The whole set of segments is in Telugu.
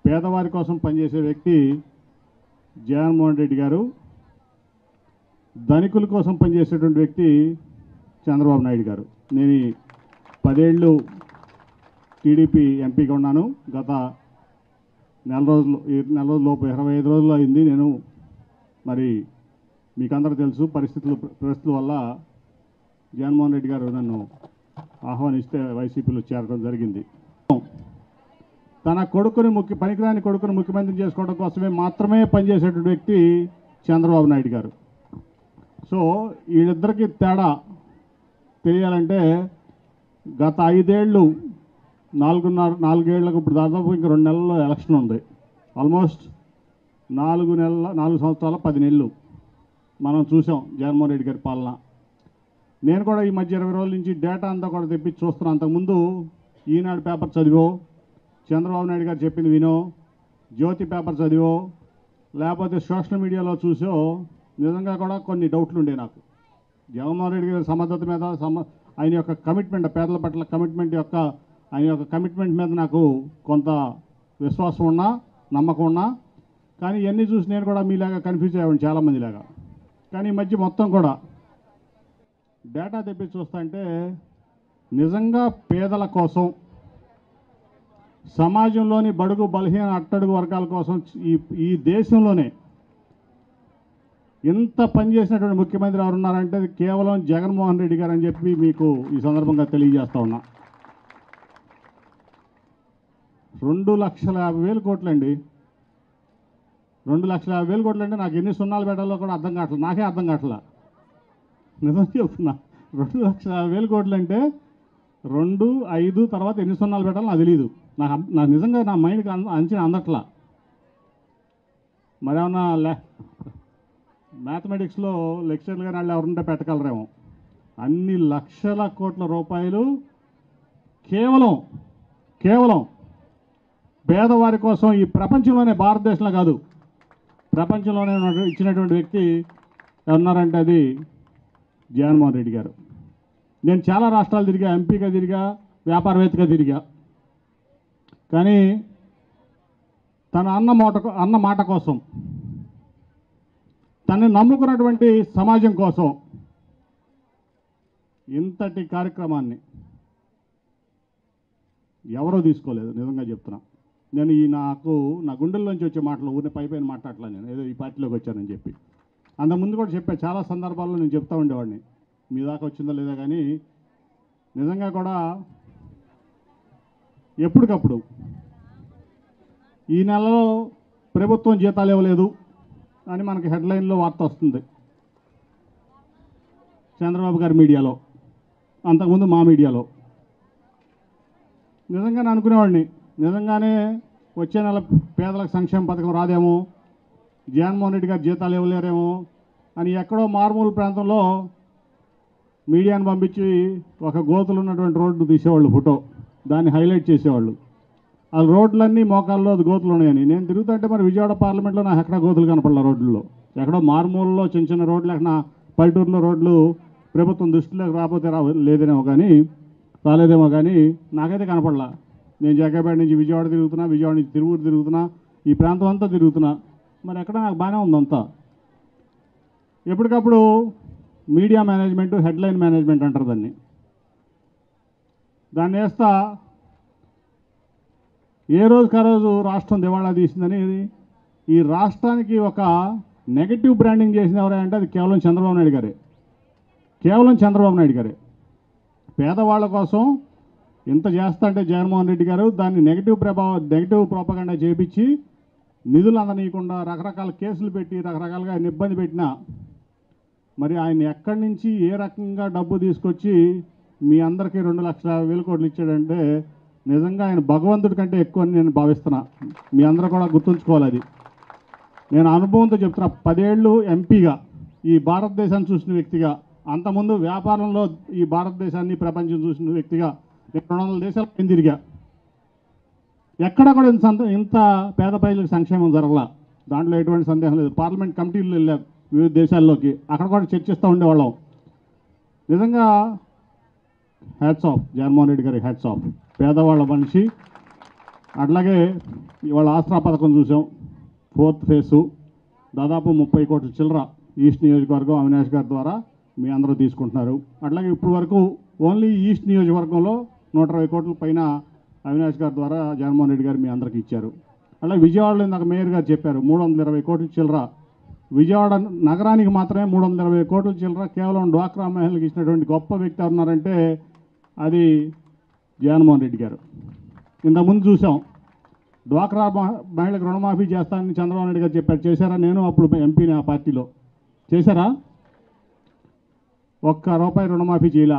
పేదవారి కోసం పనిచేసే వ్యక్తి జగన్మోహన్ రెడ్డి గారు, ధనికుల కోసం పనిచేసేటువంటి వ్యక్తి చంద్రబాబు నాయుడు గారు. నేను 10 ఏళ్ళు టీడీపీ ఎంపీగా ఉన్నాను. గత నెల రోజుల లోపు 25 రోజులు అయింది. నేను మరి మీకందరూ తెలుసు, పరిస్థితుల వల్ల జగన్మోహన్ రెడ్డి గారు నన్ను ఆహ్వానిస్తే వైసీపీలో చేరడం జరిగింది. తన పనికిరాని కొడుకుని ముఖ్యమంత్రి చేసుకోవడం కోసమే మాత్రమే పనిచేసేటువంటి వ్యక్తి చంద్రబాబు నాయుడు గారు. సో వీళ్ళిద్దరికీ తేడా తెలియాలంటే గత 5 ఏళ్ళు 4 ఏళ్ళకు ఇప్పుడు దాదాపు ఇంకా 2 నెలల్లో ఎలక్షన్ ఉంది. ఆల్మోస్ట్ 4 సంవత్సరాల 10 నెలలు మనం చూసాం జగన్మోహన్ రెడ్డి గారి పాలన. నేను కూడా ఈ మధ్య 20 రోజుల నుంచి డేటా అంతా కూడా తెప్పించి చూస్తున్నాను. అంతకుముందు ఈనాడు పేపర్ చదివో, చంద్రబాబు నాయుడు గారు చెప్పింది వినో, జ్యోతి పేపర్ చదివో, లేకపోతే సోషల్ మీడియాలో చూసో నిజంగా కూడా కొన్ని డౌట్లు ఉండే నాకు. జగన్మోహన్ రెడ్డి గారి సమర్థత మీద, ఆయన యొక్క కమిట్మెంట్, పేదల పట్ల ఆయన యొక్క కమిట్మెంట్ మీద నాకు కొంత విశ్వాసం ఉన్నా, నమ్మకం ఉన్నా. కానీ ఇవన్నీ చూసి నేను కూడా మీలాగా కన్ఫ్యూజ్ అయ్యాను, చాలామందిలాగా. కానీ ఈ మధ్య మొత్తం కూడా డేటా తెప్పించి చూస్తుంటే నిజంగా పేదల కోసం, సమాజంలోని బడుగు బలహీన అట్టడుగు వర్గాల కోసం ఈ దేశంలోనే ఇంత పనిచేసినటువంటి ముఖ్యమంత్రి ఎవరు ఉన్నారంటే అది కేవలం జగన్మోహన్ రెడ్డి గారు అని చెప్పి మీకు ఈ సందర్భంగా తెలియజేస్తా ఉన్నా. 2,50,000 కోట్లండి. 2,50,000 కోట్లు అంటే నాకు ఎన్ని సున్నాలు పెట్టాలో కూడా అర్థం కావట్లేదు. నాకే అర్థం కావట్లా, నిజం చెప్తున్నా. 2,50,000 కోట్లు అంటే 2, 5 తర్వాత ఎన్ని సున్నాలు పెట్టాలో నాకు తెలియదు. నాకు నిజంగా నా మైండ్కి అంచనా అందట్లా. మరేమన్నా మ్యాథమెటిక్స్లో లెక్చర్లు కానీ వాళ్ళు ఎవరుంటే పెట్టగలరేమో. అన్ని లక్షల కోట్ల రూపాయలు కేవలం పేదవారి కోసం ఈ ప్రపంచంలోనే, భారతదేశంలో కాదు ప్రపంచంలోనే ఇచ్చినటువంటి వ్యక్తి ఉన్నారంటే అది జగన్మోహన్ రెడ్డి గారు. నేను చాలా రాష్ట్రాలు తిరిగా, ఎంపీగా తిరిగా, వ్యాపారవేత్తగా తిరిగా. కానీ తన అన్న మాట కోసం, తనని నమ్ముకున్నటువంటి సమాజం కోసం ఇంతటి కార్యక్రమాన్ని ఎవరో తీసుకోలేదు. నిజంగా చెప్తున్నా. నేను నా గుండెల్లోంచి వచ్చే మాటలు ఊరిని పైపైన మాట్లాడలే. నేను ఏదో ఈ పార్టీలోకి వచ్చానని చెప్పి అంతకుముందు కూడా చెప్పా. చాలా సందర్భాల్లో నేను చెప్తా ఉండేవాడిని. మీ దాకా వచ్చిందో లేదా కానీ నిజంగా కూడా ఎప్పటికప్పుడు ఈ నెలలో ప్రభుత్వం జీతాలు ఇవ్వలేదు అని మనకి హెడ్లైన్లో వార్త వస్తుంది. చంద్రబాబు గారి మీడియాలో, అంతకుముందు మా మీడియాలో. నిజంగానే అనుకునేవాడిని, నిజంగానే వచ్చే నెల పేదలకు సంక్షేమ పథకం రాదేమో, జగన్మోహన్ రెడ్డి గారు జీతాలు ఇవ్వలేరేమో అని ఎక్కడో మారుమూల ప్రాంతంలో మీడియాను పంపించి ఒక గోతులు ఉన్నటువంటి రోడ్డు తీసేవాళ్ళు, ఫోటో దాన్ని హైలైట్ చేసేవాళ్ళు. ఆ రోడ్లన్నీ మోకాల్లో గోతులు ఉన్నాయని. నేను తిరుగుతుంటే మరి విజయవాడ పార్లమెంట్లో నాకు ఎక్కడ గోతులు కనపడలే రోడ్లలో. ఎక్కడో మారుమూలలో చిన్న రోడ్లు, ఎక్కడ పల్లెటూరులో రోడ్లు ప్రభుత్వం దృష్టిలోకి లేదేమో కానీ నాకైతే కనపడలా. నేను జగ్గపేట నుంచి విజయవాడ తిరుగుతున్నా, విజయవాడ నుంచి తిరువూరు తిరుగుతున్నా, ఈ ప్రాంతం అంతా తిరుగుతున్నా. మరి ఎక్కడ నాకు బాగానే ఉందంతా. ఎప్పటికప్పుడు మీడియా మేనేజ్మెంట్, హెడ్లైన్ మేనేజ్మెంట్ అంటారు దాన్ని వేస్తా ఏ రోజుకి ఆ రోజు రాష్ట్రం దివాళా తీసిందని ఈ రాష్ట్రానికి ఒక నెగటివ్ బ్రాండింగ్ చేసిన ఎవరంటే అది కేవలం చంద్రబాబు నాయుడు గారే. పేదవాళ్ళ కోసం ఇంత చేస్తా అంటే జగన్మోహన్ రెడ్డి గారు దాన్ని నెగటివ్ ప్రోపగండా చేపించి నిధులు అందనీయకుండా రకరకాల కేసులు పెట్టి రకరకాలుగా ఆయన ఇబ్బంది పెట్టినా మరి ఆయన ఎక్కడి నుంచి ఏ రకంగా డబ్బు తీసుకొచ్చి మీ అందరికీ 2,50,000 కోట్లు ఇచ్చాడంటే నిజంగా ఆయన భగవంతుడి కంటే ఎక్కువ అని నేను భావిస్తున్నా. మీ అందరూ కూడా గుర్తుంచుకోవాలి. అది నేను అనుభవంతో చెప్తున్నా. 10 ఏళ్ళు ఎంపీగా ఈ భారతదేశాన్ని చూసిన వ్యక్తిగా, అంతకుముందు వ్యాపారంలో ఈ భారతదేశాన్ని ప్రపంచం చూసిన వ్యక్తిగా 200 దేశాలు తిరిగా. ఎక్కడ కూడా ఇంత పేద ప్రజలకు సంక్షేమం జరగల. దాంట్లో ఎటువంటి సందేహం లేదు. పార్లమెంట్ కమిటీలు వెళ్ళాం వివిధ దేశాల్లోకి, అక్కడ కూడా చర్చిస్తూ ఉండేవాళ్ళం. నిజంగా హ్యాట్స్ ఆఫ్ జగన్మోహన్ రెడ్డి గారి, హ్యాట్స్ ఆఫ్. పేదవాళ్ళ మనిషి, అట్లాగే ఇవాళ ఆసరా పథకం చూసాం, 4th ఫేసు దాదాపు 30 కోట్ల చిల్లర ఈస్ట్ నియోజకవర్గం అవినాష్ గారి ద్వారా మీ అందరూ తీసుకుంటున్నారు. అట్లాగే ఇప్పుడు వరకు ఓన్లీ ఈస్ట్ నియోజకవర్గంలో 120 కోట్ల పైన అవినాష్ గారి ద్వారా జగన్మోహన్ రెడ్డి గారు మీ అందరికీ ఇచ్చారు. అలాగే విజయవాడలో ఇందాక మేయర్ గారు చెప్పారు 320 కోట్ల చిల్లర, విజయవాడ నగరానికి మాత్రమే 320 కోట్ల చిల్లర కేవలం డ్వాక్రా మహిళలకు ఇచ్చినటువంటి గొప్ప వ్యక్తి ఉన్నారంటే అది జగన్మోహన్ రెడ్డి గారు. ఇంతకుముందు చూసాం డ్వాక్రా మహిళలకు రుణమాఫీ చేస్తానని చంద్రబాబు నాయుడు గారు చెప్పారు. చేశారా? నేను అప్పుడు ఎంపీని ఆ పార్టీలో. చేశారా? ₹1 రుణమాఫీ చేయలా.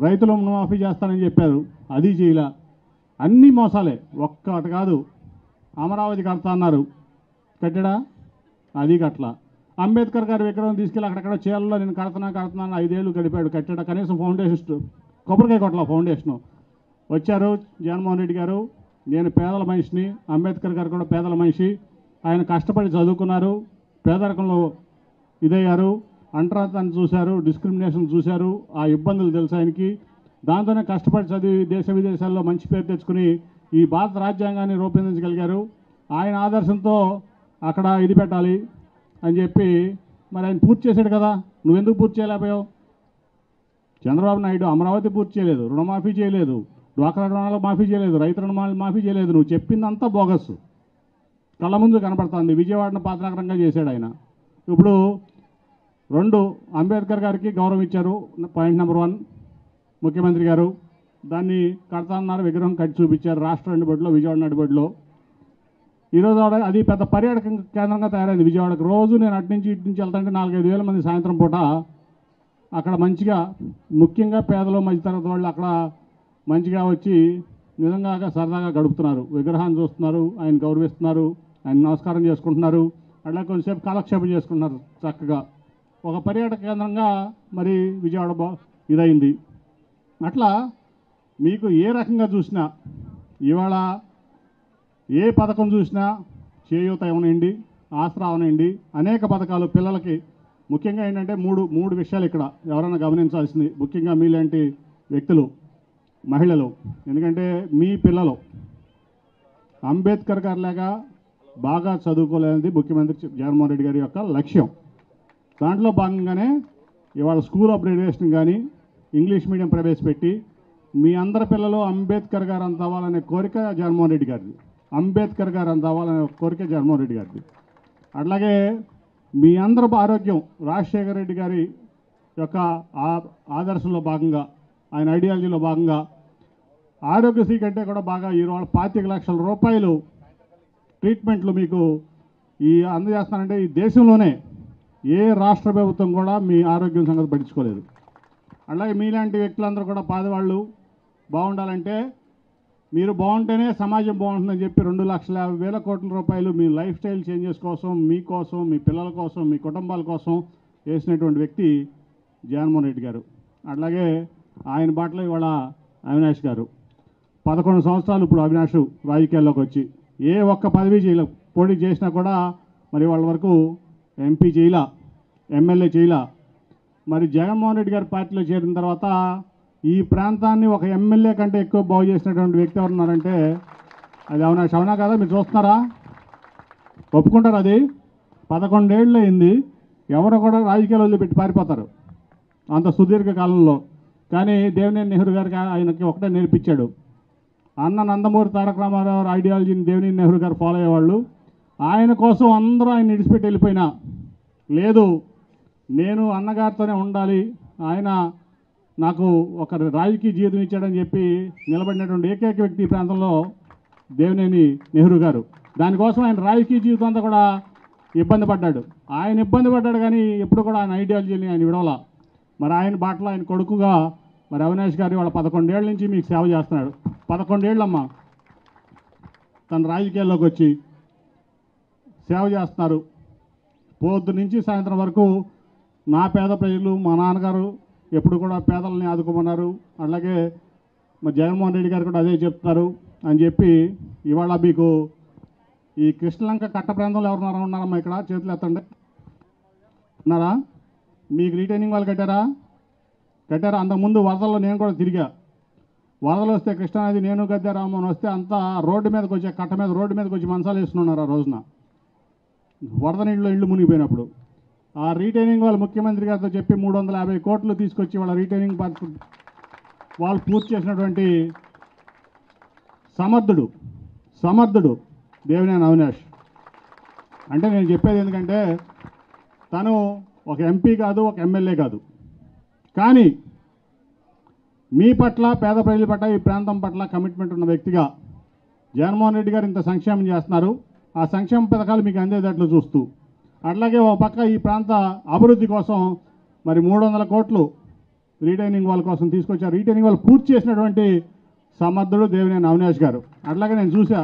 రైతులు రుణమాఫీ చేస్తానని చెప్పారు, అది చేయలా. అన్నీ మోసాలే, ఒక్కటి కాదు. అమరావతి కడతా అన్నారు, కట్టాడా? అది కట్టలా. అంబేద్కర్ గారి విగ్రహం తీసుకెళ్ళి అక్కడక్కడ చీరల్లో నేను కడుతున్నాను 5 ఏళ్ళు గడిపాడు, కట్టాడా? కనీసం ఫౌండేషన్ కొబ్బరికాయ కొట్టలా ఫౌండేషను. వచ్చారు జగన్మోహన్ రెడ్డి గారు, నేను పేదల మనిషిని, అంబేద్కర్ గారు కూడా పేదల మనిషి, ఆయన కష్టపడి చదువుకున్నారు, పేదరికంలో ఇదయ్యారు, అంటరాంతాన్ని చూశారు, డిస్క్రిమినేషన్ చూశారు, ఆ ఇబ్బందులు తెలుసు ఆయనకి. దాంతోనే కష్టపడి చదివి దేశ విదేశాల్లో మంచి పేరు తెచ్చుకుని ఈ భారత రాజ్యాంగాన్ని రూపొందించగలిగారు. ఆయన ఆదర్శంతో అక్కడ ఇది పెట్టాలి అని చెప్పి మరి ఆయన పూర్తి చేశాడు కదా. నువ్వెందుకు పూర్తి చేయలేకపోయావు? చంద్రబాబు నాయుడు అమరావతి పూర్తి చేయలేదు, రుణమాఫీ చేయలేదు, డ్వాక్రా రుణాలు మాఫీ చేయలేదు, రైతు రుణాలు మాఫీ చేయలేదు. నువ్వు చెప్పిందంతా బోగస్, కళ్ళ ముందు కనపడుతుంది. విజయవాడను పాతనగరంగా చేశాడు ఆయన. ఇప్పుడు 2 అంబేద్కర్ గారికి గౌరవం ఇచ్చారు. పాయింట్ నెంబర్ 1 ముఖ్యమంత్రి గారు దాన్ని కడతా అన్నారు, విగ్రహం కట్టి చూపించారు రాష్ట్ర నడిబొడ్డులో, విజయవాడ నడిబొడ్డులో. ఈరోజు అది పెద్ద పర్యాటక కేంద్రంగా తయారైంది విజయవాడకు. రోజు నేను అటు నుంచి ఇటు నుంచి వెళ్తాంటే 4-5 వేల మంది సాయంత్రం పూట అక్కడ మంచిగా, ముఖ్యంగా పేదలు మధ్యతరగతి వాళ్ళు అక్కడ మంచిగా వచ్చి నిజంగా సరదాగా గడుపుతున్నారు. విగ్రహాన్ని చూస్తున్నారు, ఆయన గౌరవిస్తున్నారు, ఆయన నమస్కారం చేసుకుంటున్నారు, అట్లా కొంచెంసేపు కాలక్షేపం చేసుకుంటున్నారు చక్కగా. ఒక పర్యాటక కేంద్రంగా మరి విజయవాడ ఇదైంది. అట్లా మీకు ఏ రకంగా చూసినా, ఇవాళ ఏ పథకం చూసినా, చేయూత అవనండి, ఆసరా అవనండి, అనేక పథకాలు పిల్లలకి. ముఖ్యంగా ఏంటంటే మూడు విషయాలు ఇక్కడ ఎవరైనా గమనించాల్సింది, ముఖ్యంగా మీలాంటి వ్యక్తులు, మహిళలు. ఎందుకంటే మీ పిల్లలు అంబేద్కర్ గారి లాగా బాగా చదువుకోలేనిది ముఖ్యమంత్రి జగన్మోహన్ రెడ్డి గారి యొక్క లక్ష్యం. దాంట్లో భాగంగానే ఇవాళ స్కూల్ అప్గ్రేడేషన్ కానీ ఇంగ్లీష్ మీడియం ప్రవేశపెట్టి మీ అందరి పిల్లలు అంబేద్కర్ గారు అంత అవ్వాలనే కోరిక జగన్మోహన్ రెడ్డి గారిది. అంబేద్కర్ గారు అంత అవ్వాలనే కోరిక జగన్మోహన్ రెడ్డి గారిది. అట్లాగే మీ అందరూ ఆరోగ్యం రాజశేఖర రెడ్డి గారి యొక్క ఆదర్శంలో భాగంగా, ఆయన ఐడియాలజీలో భాగంగా ఆరోగ్యశ్రీ కంటే కూడా బాగా ఈరోజు 25 లక్షల రూపాయలు ట్రీట్మెంట్లు మీకు అందజేస్తానంటే ఈ దేశంలోనే ఏ రాష్ట్ర ప్రభుత్వం కూడా మీ ఆరోగ్యం సంగతి పట్టించుకోలేదు. అలాగే మీలాంటి వ్యక్తులందరూ కూడా పేదవాళ్ళు బాగుండాలంటే, మీరు బాగుంటేనే సమాజం బాగుంటుందని చెప్పి 2,50,000 కోట్ల రూపాయలు మీ లైఫ్ స్టైల్ చేంజెస్ కోసం, మీకోసం, మీ పిల్లల కోసం, మీ కుటుంబాల కోసం వేసినటువంటి వ్యక్తి జగన్మోహన్ రెడ్డి గారు. అట్లాగే ఆయన బాటలో ఇవాళ అవినాష్ గారు 11 సంవత్సరాలు ఇప్పుడు అవినాష్ రాజకీయాల్లోకి వచ్చి ఏ ఒక్క పదవి చేయలే. పోటీ చేసినా కూడా మరి వాళ్ళ వరకు ఎంపీ చేయలా, ఎమ్మెల్యే చేయలా. మరి జగన్మోహన్ రెడ్డి గారి పార్టీలో చేరిన తర్వాత ఈ ప్రాంతాన్ని ఒక ఎమ్మెల్యే కంటే ఎక్కువ బాగు చేసినటువంటి వ్యక్తి ఎవరున్నారంటే అది అవినాష్. అవునా కదా? మీరు చూస్తున్నారా? ఒప్పుకుంటారు? అది 11 ఏళ్ళు అయింది. ఎవరో కూడా రాజకీయాలు వదిలిపెట్టి పారిపోతారు అంత సుదీర్ఘ కాలంలో. కానీ దేవినేని నెహ్రూ గారికి ఆయనకి ఒకటే నేర్పించాడు. అన్న నందమూరి తారక రామారావు ఐడియాలజీని దేవినేని నెహ్రూ గారు ఫాలో అయ్యేవాళ్ళు. ఆయన కోసం అందరూ ఆయన విడిచిపెట్టి వెళ్ళిపోయినా లేదు, నేను అన్నగారితోనే ఉండాలి, ఆయన నాకు ఒక రాజకీయ జీవితం ఇచ్చాడని చెప్పి నిలబడినటువంటి ఏకైక వ్యక్తి ఈ ప్రాంతంలో దేవినేని నెహ్రూ గారు. దానికోసం ఆయన రాజకీయ జీవితం అంతా కూడా ఇబ్బంది పడ్డాడు. ఆయన ఇబ్బంది పడ్డాడు కానీ ఎప్పుడు కూడా ఆయన ఐడియాలజీని ఆయన విడవలా. మరి ఆయన బాటలో ఆయన కొడుకుగా మరి అవినాష్ గారు వాళ్ళ 11 ఏళ్ళ నుంచి మీకు సేవ చేస్తున్నాడు. 11 ఏళ్ళమ్మా తన రాజకీయాల్లోకి వచ్చి సేవ చేస్తున్నారు. పొద్దు నుంచి సాయంత్రం వరకు నా పేద ప్రజలు, మా నాన్నగారు ఎప్పుడు కూడా పేదలని ఆదుకోమన్నారు. అలాగే మరి జగన్మోహన్ రెడ్డి గారు కూడా అదే చెప్తున్నారు అని చెప్పి ఇవాళ మీకు ఈ కృష్ణలంక కట్ట ప్రాంతంలో ఎవరున్నారా ఉన్నారమ్మా? ఇక్కడ చేతులు ఎత్తండి. ఉన్నారా? మీకు రీటైనింగ్ వాళ్ళు కట్టారా? అంతకుముందు వరదల్లో నేను కూడా తిరిగా. వరదలు వస్తే కృష్ణానది నేను గద్దె రామ్మోహన్ వస్తే అంతా రోడ్డు మీదకి వచ్చే కట్ట మీద రోడ్డు మీదకి వచ్చి మంచాలు వేసుకున్నారు ఆ రోజున వరద నీళ్ళలో ఇళ్ళు మునిగిపోయినప్పుడు. ఆ రీటైనింగ్ వాళ్ళు ముఖ్యమంత్రి గారితో చెప్పి 350 కోట్లు తీసుకొచ్చి వాళ్ళ రీటైనింగ్ వాళ్ళు పూర్తి చేసినటువంటి సమర్థుడు దేవినేని అవినాష్. అంటే నేను చెప్పేది ఎందుకంటే తను ఒక ఎంపీ కాదు, ఒక ఎమ్మెల్యే కాదు, కానీ మీ పట్ల పేద ప్రజల పట్ల ఈ ప్రాంతం పట్ల కమిట్మెంట్ ఉన్న వ్యక్తిగా జగన్మోహన్ రెడ్డి గారు ఇంత సంక్షేమం చేస్తున్నారు. ఆ సంక్షేమ పథకాలు మీకు అందేటట్లు చూస్తూ అట్లాగే ఒక పక్క ఈ ప్రాంత అభివృద్ధి కోసం మరి 300 కోట్లు రీటైనింగ్ వాళ్ళ కోసం తీసుకొచ్చారు. రీటైనింగ్ వాళ్ళు పూర్తి చేసినటువంటి సమర్థుడు దేవినేని అవినాష్ గారు. అట్లాగే నేను చూసా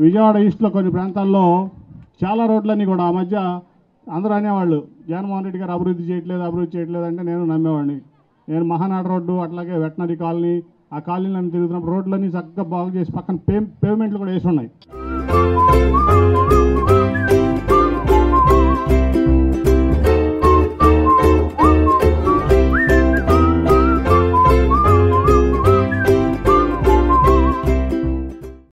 విజయవాడ ఈస్ట్లో కొన్ని ప్రాంతాల్లో చాలా రోడ్లన్నీ కూడా ఆ మధ్య అందరూ అనేవాళ్ళు జగన్మోహన్ రెడ్డి గారు అభివృద్ధి చేయట్లేదు అంటే నేను నమ్మేవాడిని. నేను మహానాడు రోడ్డు అట్లాగే వెటనరీ కాలనీ ఆ కాలనీలన్నీ తిరుగుతున్నప్పుడు రోడ్లన్నీ చక్కగా బాగు చేసి పక్కన పేమెంట్లు కూడా వేసి ఉన్నాయి.